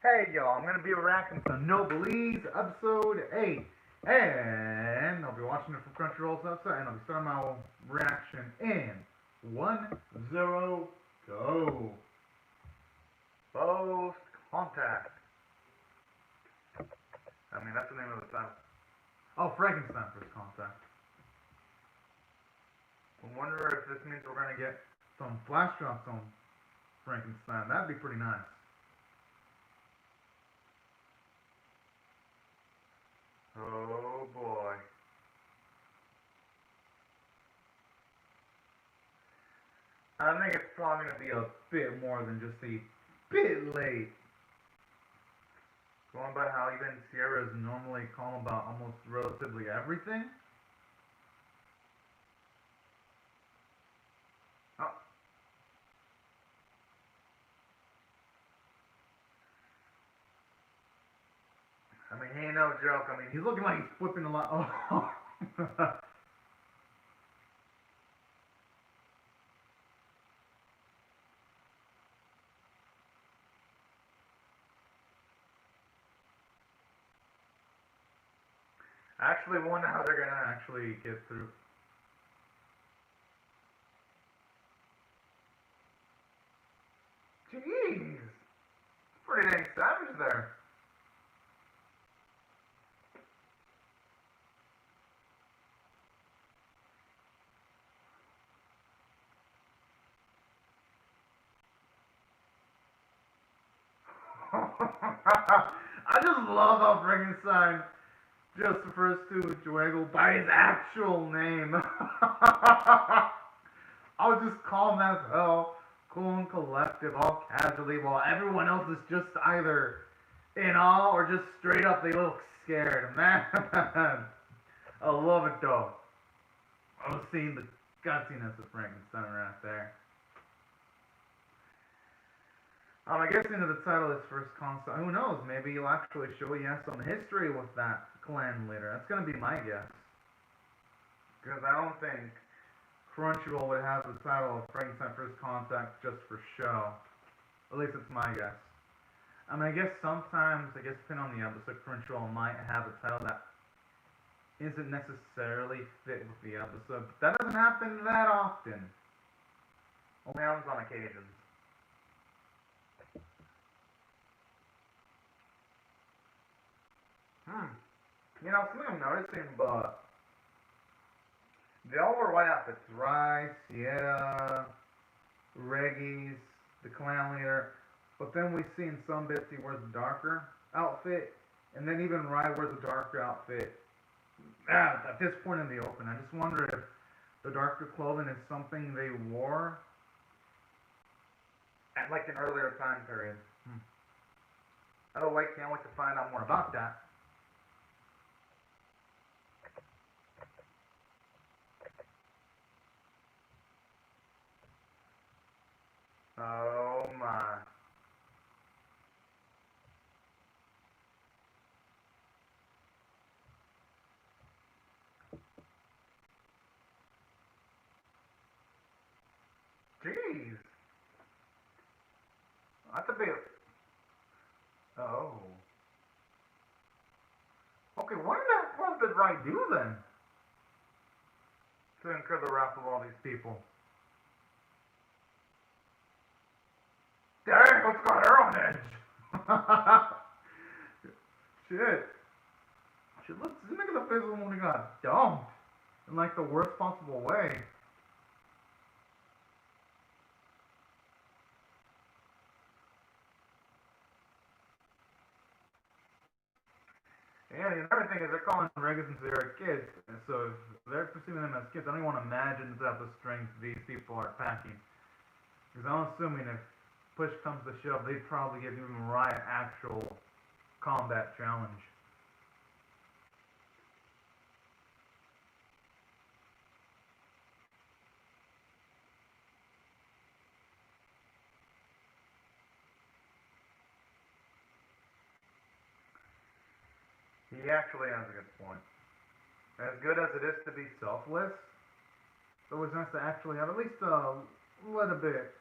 Hey y'all, I'm gonna be reacting to Noblesse episode 8. And I'll be watching it from Crunchyroll's episode, and I'll be starting my reaction in 1-0 go. Post contact. I mean, that's the name of the title. Oh, Frankenstein first contact. I wonder if this means we're gonna get some flash shots on Frankenstein. That'd be pretty nice. Oh boy. I think it's probably going to be a bit more than just a bit late. Going by how even Sierra is normally calm about almost relatively everything. Oh. I mean, he ain't no joke. I mean, he's looking like he's flipping a lot. Oh. I actually wonder how they're gonna actually get through. Jeez, pretty dang savage there. I just love how Frankenstein just refers to Juego by his actual name. I'll just call him as hell, cool and collective, all casually, while everyone else is just either in awe or just straight up they look scared. Man, I love it though. I was seeing the gutsiness of Frankenstein right there. I guess into the title of this first concept, who knows, maybe you'll actually show you some history with that clan leader. That's gonna be my guess. Because I don't think Crunchyroll would have the title of Frankenstein First Contact just for show. At least it's my guess. I mean, I guess sometimes, depending on the episode, Crunchyroll might have a title that isn't necessarily fit with the episode. But that doesn't happen that often. Only happens on occasions. You know, something I'm noticing, but they all wear white outfits. Rai, Sierra, Reggie's, the clan leader. But then we see in some bits he wears a darker outfit. And then even Rai wears a darker outfit. At this point in the open, I just wonder if the darker clothing is something they wore at like an earlier time period. Oh wait, can't wait to find out more about that. Oh my. Jeez. That's a bit. Oh. Okay, what the hell did Rai do then? To incur the wrath of all these people. Dang, what's got her on edge? Shit. Let's make it the face of when he got dumped. In like the worst possible way. Yeah, the other thing is they're calling Regis since they're kids. And so if they're perceiving them as kids, I don't even want to imagine the type of strength these people are packing. Because I'm assuming if push comes to shove, they'd probably give even Rai an actual combat challenge. He actually has a good point. As good as it is to be selfless, it was nice to actually have at least a little bit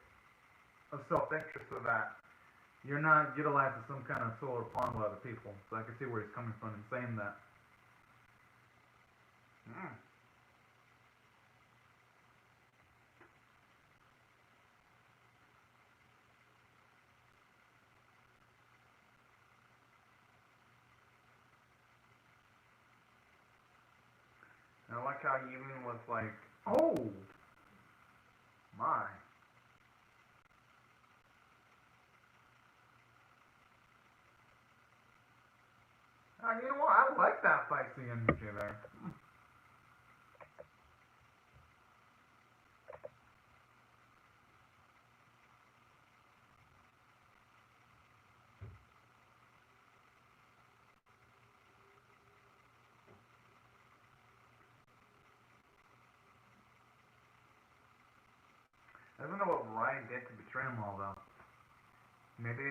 of self-interest with that. you're not utilized as some kind of tool or pawn by other people. So I can see where he's coming from in saying that. Mm. And I like how he even was like, oh my. You know what? I like that feisty energy there. I don't know what Ryan did to betray him all though. Maybe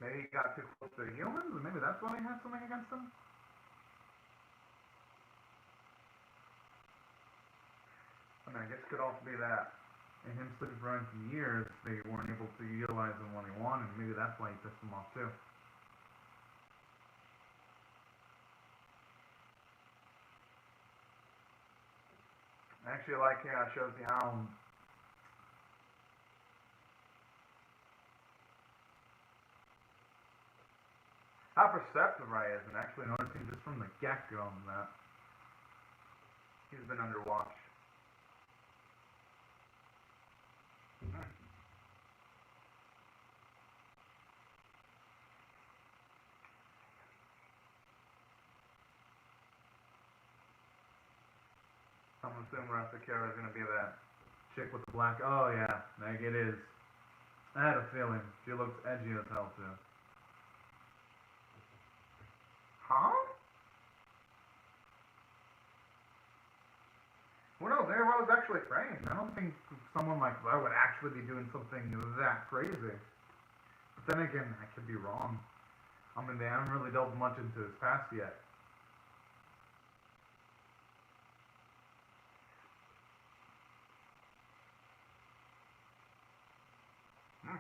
he got too close to humans, and maybe that's why he had something against them. I mean, I guess it could also be that in him slipping around for years, they weren't able to utilize him when they wanted. Maybe that's why he pissed them off too. I actually like how it shows you how perceptive Rai is, and actually noticing just from the get-go that he's been under watch. I'm assuming Rasa Kara is gonna be that chick with the black. Oh yeah, like it is. I had a feeling. She looks edgy as hell too. Huh? Well, no, there I was actually framed. I don't think someone like that would actually be doing something that crazy. But then again, I could be wrong. I mean, they haven't really delved much into his past yet. Hmm.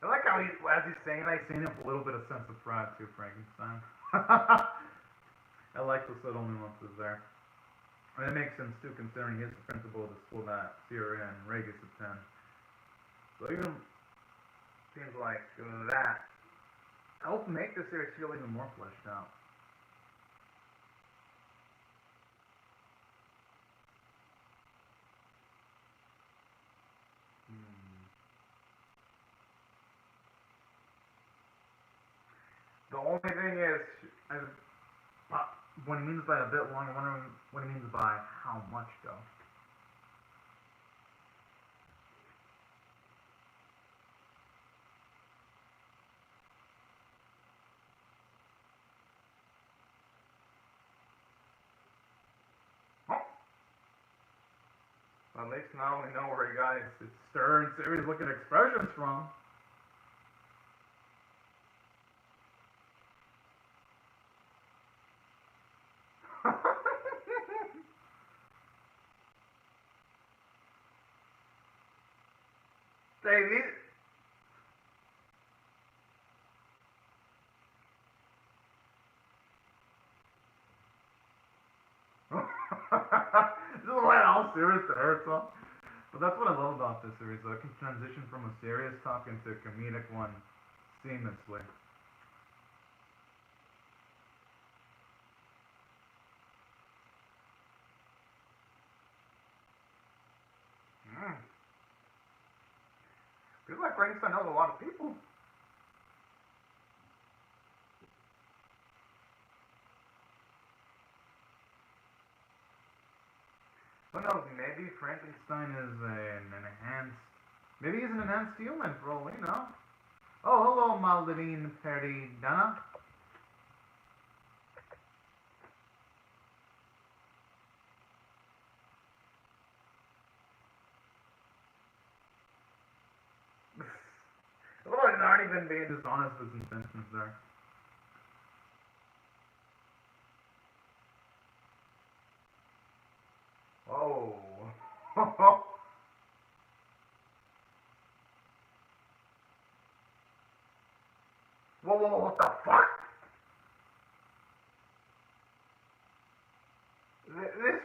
I like how as he's saying that, he's saying it with a little bit of sense of pride too, Frankenstein. I like the subtle nuances there. And it makes sense too, considering he's the principal of the school that Syria and Regis attend. So even seems like that helps make the series feel even more fleshed out. Hmm. The only thing is, what he means by a bit long, I'm wondering what he means by how much though. Oh, well, at least now we know where he got his stern, serious looking expressions from. Say these. This is what all serious to hurt so. But that's what I love about this series, though. It can transition from a serious talk into a comedic one seamlessly. Mm. Feels like Frankenstein knows a lot of people. Who knows? Maybe Frankenstein is an enhanced. Maybe he's an enhanced human for all we know. Oh, hello, Maldivine Peridana. Well, he's already been being dishonest with his intentions there. Oh. Whoa, what the fuck? This.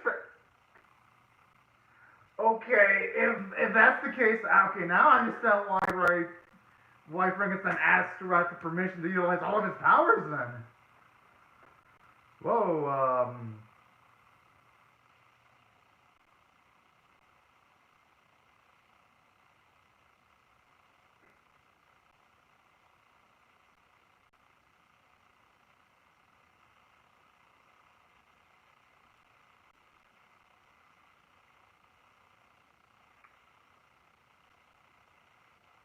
Okay, if that's the case, okay, now I understand why Frankenstein asked Rat for permission to utilize all of his powers then. Whoa,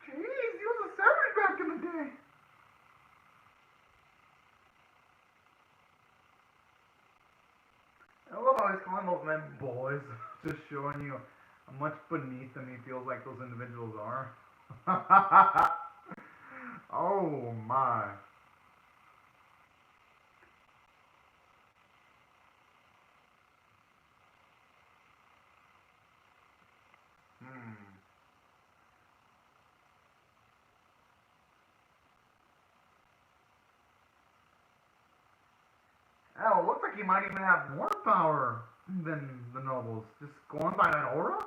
jeez, he was a savage back in the day. I love how he's calling those men boys, just showing you how much beneath them he feels like those individuals are. Oh my. Hmm. Oh, it looks like he might even have more power than the nobles. Just going by that aura?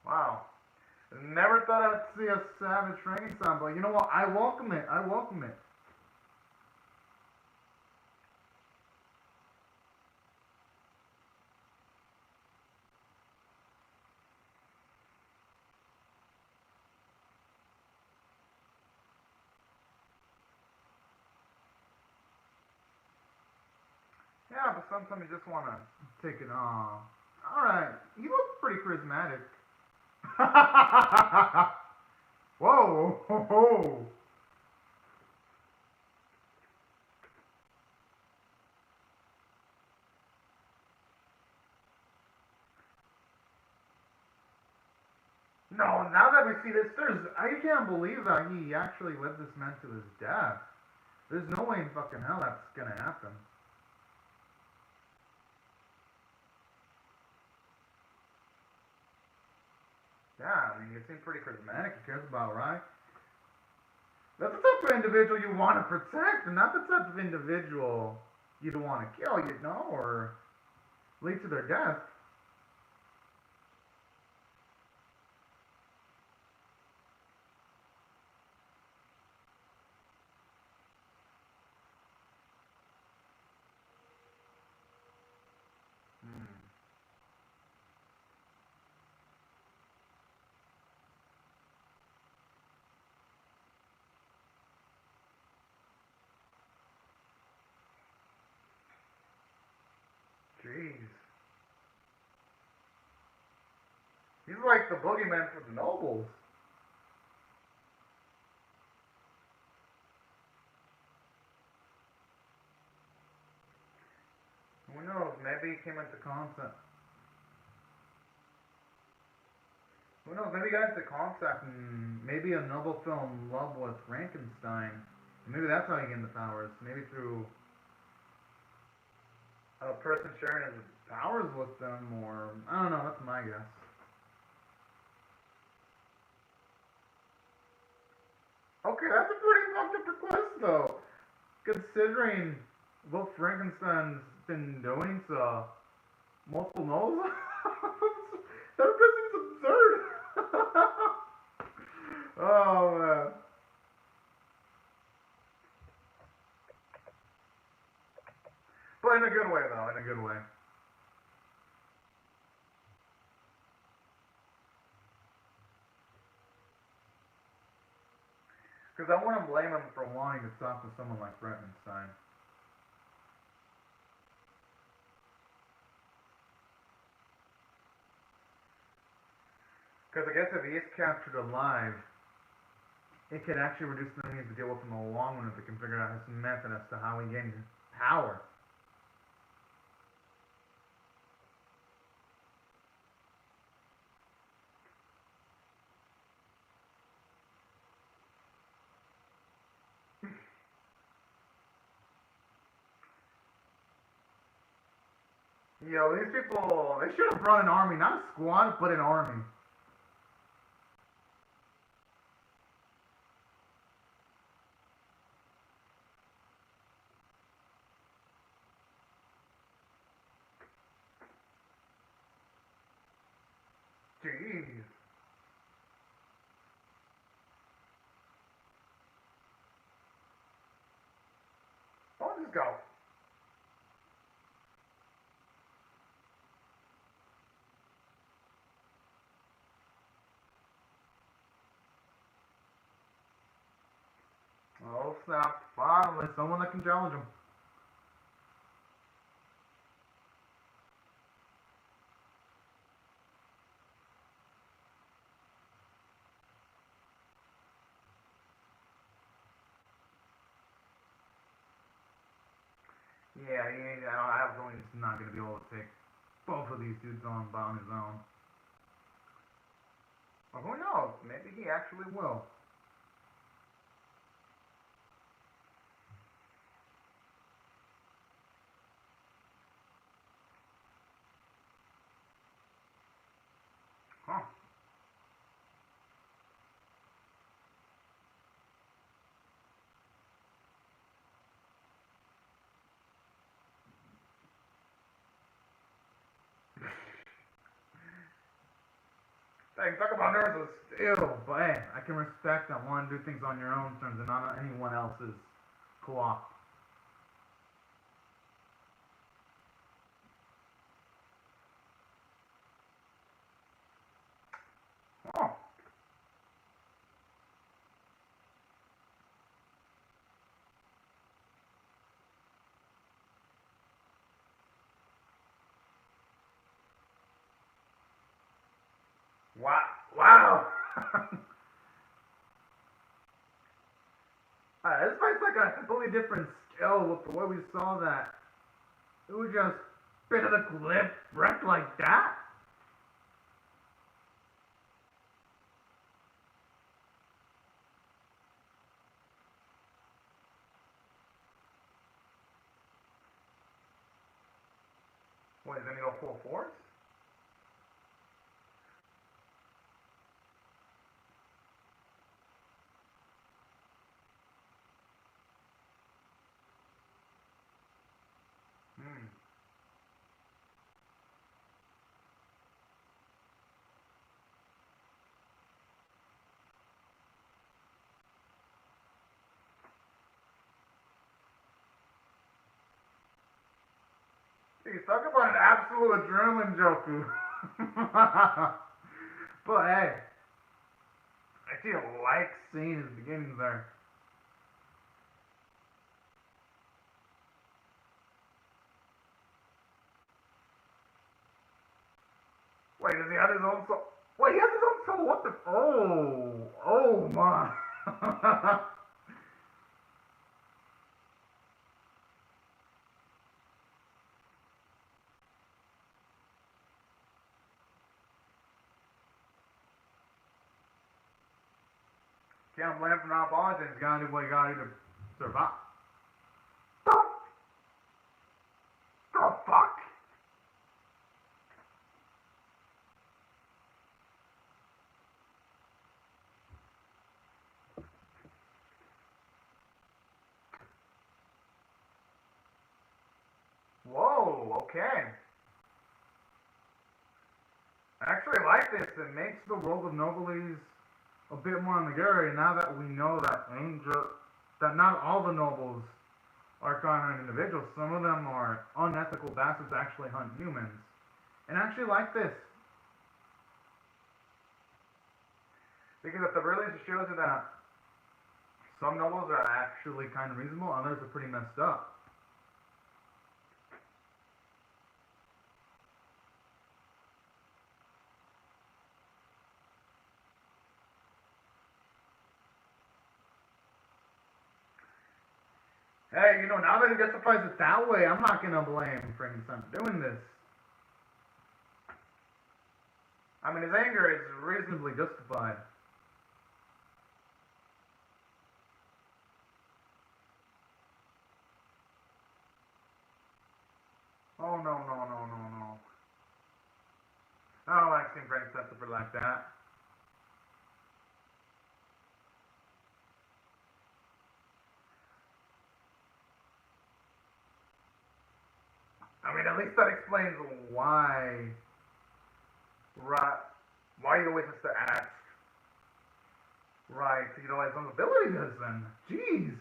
Wow. Never thought I'd see a savage Frankenstein, but you know what? I welcome it. I welcome it. Yeah, but sometimes you just want to take it on. Alright, he looks pretty charismatic. Whoa, ho, ho. No, now that we see this, I can't believe that he actually led this man to his death. There's no way in fucking hell that's gonna happen. Yeah, I mean, you seem pretty charismatic, he cares about, right? That's the type of individual you want to protect, and not the type of individual you'd want to kill, you know, or lead to their death. Hmm. Jeez. He's like the boogeyman for the nobles. Who knows? Maybe he came into contact. Who knows? Maybe he got into contact and maybe a noble fell in love with Frankenstein. Maybe that's how he gained the powers. Maybe through a person sharing his powers with them, or I don't know. That's my guess. Okay, that's a pretty fucked up request, though. Considering what Frankenstein's been doing to multiple nobles, that request seems absurd. Oh man. But in a good way, though. In a good way. Because I wouldn't blame him for wanting to talk to someone like Frankenstein. Because I guess if he is captured alive, it could actually reduce the need to deal with him in the long run if we can figure out his method as to how he gained power. Yo, these people, they should have brought an army, not a squad, but an army. Jeez. Let's just go. Oh snap, finally, someone that can challenge him. Yeah, I was only just not going to be able to take both of these dudes on his own. Or who knows, maybe he actually will. Huh. Hey, talk about nerves of steel, but hey, I can respect that want to do things on your own terms and not on anyone else's co-op. Oh. Wow. Wow. This fight's like a completely different skill with the way we saw that. It was just bit of the cliff wrecked like that. Wait, is he gonna go full force? Hmm. Jeez, talk about an absolute adrenaline joker. But hey, I actually like seeing his beginnings there. Wait, does he have his own soul? Wait, he has his own soul? What the? Oh, oh my. Can't blame him for not apologizing. He's gotta do what he gotta do to survive. The, the fuck? Whoa, okay. I actually like this. It makes the world of Noblesse a bit more ambiguous now that we know that that not all the nobles are kind individuals. Some of them are unethical bastards that actually hunt humans. And I actually like this. Because if the really just shows you that some nobles are actually kind of reasonable, others are pretty messed up. Hey, now that he justifies it that way, I'm not gonna blame him for any time doing this. I mean, his anger is reasonably justified. Oh no, no, no, no, no. seen Frankenstein suffer like that. I mean, at least that explains why, right, why he always has to ask, right, to utilize some abilities then. Jeez.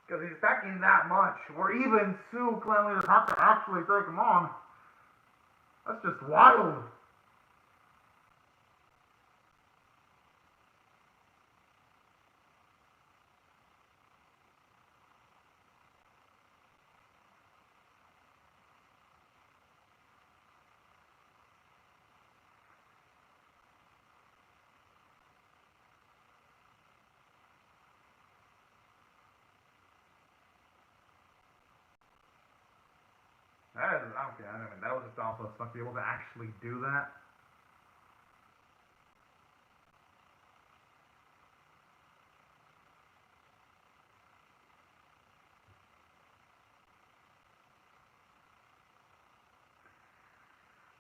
Because he's attacking that much, where even two clan leaders have to actually take him on. That's just wild. That is, okay, I mean, that was just awful as fuck to be able to actually do that.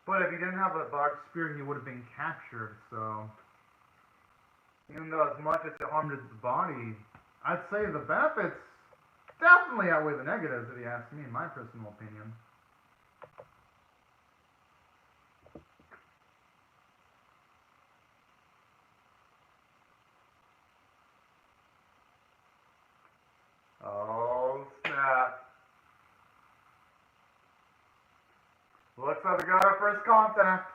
But if he didn't have a bark spear, he would have been captured, so... Even though as much as it harmed his body, I'd say the benefits definitely outweigh the negatives, if you ask me, in my personal opinion. Oh, snap. Looks like we got our first contact.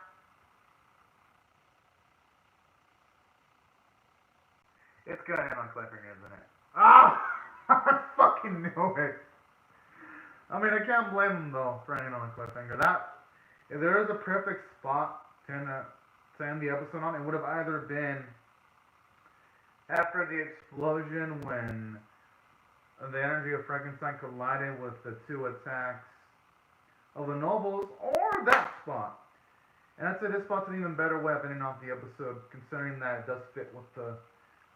It's gonna end on cliffhanger, isn't it? Ah! I fucking knew it. I mean, I can't blame him, though, for ending on a cliffhanger. That, if there is a perfect spot to end the episode on, it would have either been after the explosion when the energy of Frankenstein collided with the two attacks of the nobles, or that spot. And I'd say this spot's an even better way of ending off the episode, considering that it does fit with the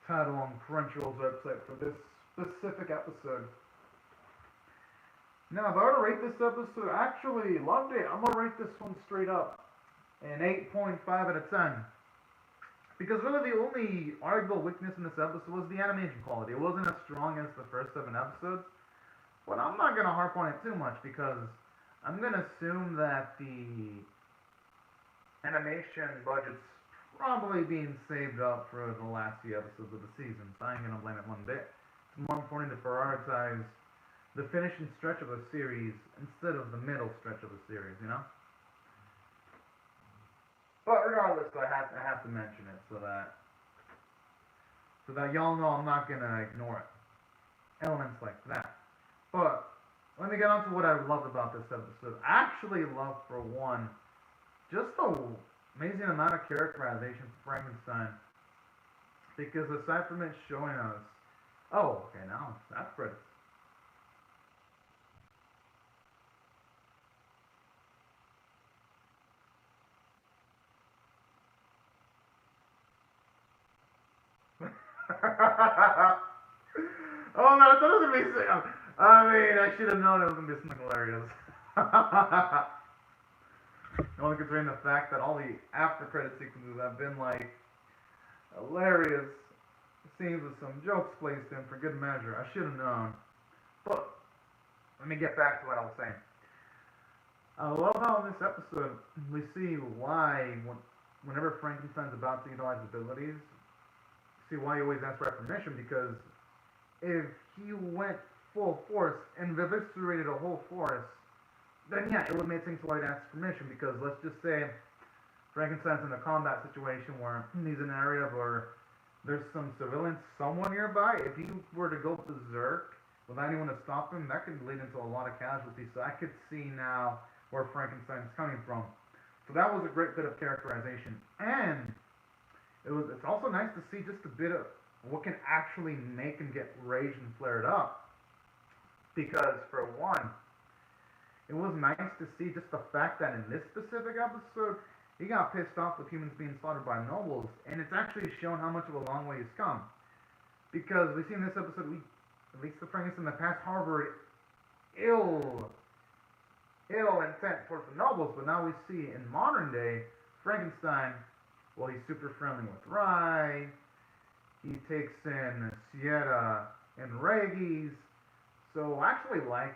title on Crunchyroll's website for this specific episode. Now, if I were to rate this episode, I actually loved it. I'm gonna rate this one straight up an 8.5 out of 10. Because really the only arguable weakness in this episode was the animation quality. It wasn't as strong as the first 7 episodes, but I'm not gonna harp on it too much because I'm gonna assume that the animation budget's probably being saved up for the last few episodes of the season, so I ain't gonna blame it one bit. It's more important to prioritize the finishing stretch of a series instead of the middle stretch of a series, you know? But regardless, I have to mention it so that y'all know I'm not gonna ignore it. Elements like that. But let me get on to what I loved about this episode. I actually loved, for one, just the amazing amount of characterization for Frankenstein. Because aside from it showing us, oh, okay, now that's credits. Oh man, I thought it was gonna be. I mean, I should have known it was gonna be something hilarious. Only considering the fact that all the after credit sequences have been like hilarious scenes with some jokes placed in for good measure. I should have known. But let me get back to what I was saying. I love how in this episode we see why whenever Frankenstein's about to utilize abilities, see why he always asks for permission, because if he went full force and eviscerated a whole forest, then yeah, it would make sense why he'd ask permission, because let's just say Frankenstein's in a combat situation where he's in an area where there's some civilians somewhere nearby. If he were to go berserk without anyone to stop him, that could lead into a lot of casualties. So I could see now where Frankenstein's coming from. So that was a great bit of characterization. And it's also nice to see just a bit of what can actually make him get raged and flared up. Because, for one, it was nice to see just the fact that in this specific episode, he got pissed off with humans being slaughtered by nobles, and it's actually shown how much of a long way he's come. Because we see in this episode, at least the Frankenstein in the past harbored ill intent towards the nobles, but now we see in modern day Frankenstein, well, he's super friendly with Rye. He takes in Sierra and Regis. So I actually like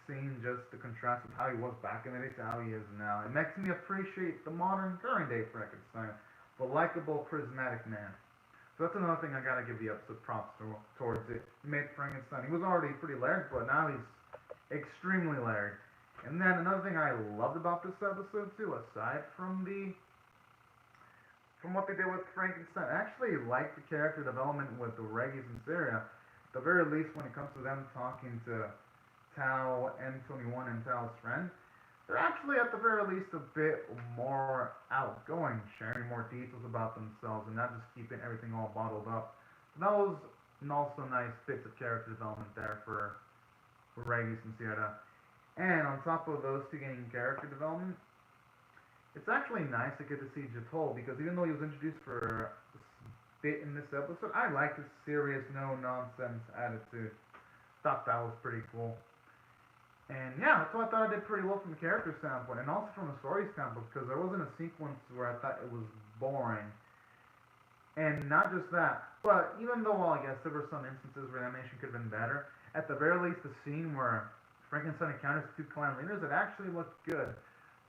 seeing just the contrast of how he was back in the day to how he is now. It makes me appreciate the modern current day Frankenstein, the likable, charismatic man. So that's another thing I gotta give the episode props towards it. Made Frankenstein. He was already pretty layered, but now he's extremely layered. And then another thing I loved about this episode too, aside from what they did with Frankenstein, I actually liked the character development with the Regis and Syria. At the very least, when it comes to them talking to Tao, M21, and Tao's friend, they're actually at the very least a bit more outgoing, sharing more details about themselves and not just keeping everything all bottled up. So that was also nice bits of character development there for Regis and Sierra. And on top of those two getting character development, it's actually nice to get to see Jatol because even though he was introduced for a bit in this episode, I like his serious, no-nonsense attitude. Thought that was pretty cool. And yeah, so I thought I did pretty well from the character standpoint, and also from a story standpoint, because there wasn't a sequence where I thought it was boring. And not just that, but even though, well, I guess there were some instances where the animation could have been better, at the very least, the scene where Frankenstein encounters two clan leaders, it actually looked good.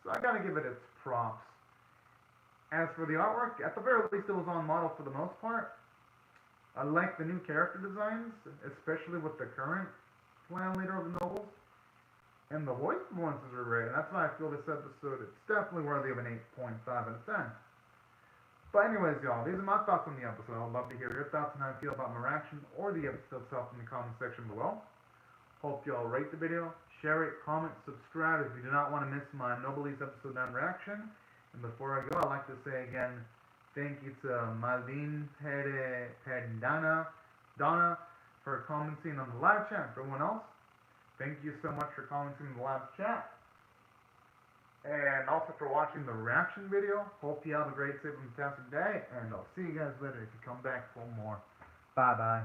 So I gotta give it its props. As for the artwork, at the very least, it was on model for the most part. I like the new character designs, especially with the current clan leader of the nobles. And the voice performances were great, and that's why I feel this episode, it's definitely worthy of an 8.5 out of 10. But anyways, y'all, these are my thoughts on the episode. I'd love to hear your thoughts on how you feel about my reaction or the episode itself in the comment section below. Hope y'all rate the video, share it, comment, subscribe if you do not want to miss my Noblesse episode 9 reaction. And before I go, I'd like to say again, thank you to Malin Donna for commenting on the live chat. For everyone else, thank you so much for commenting in the live chat. And also for watching the reaction video. Hope you have a great, safe, and fantastic day. And I'll see you guys later if you come back for more. Bye-bye.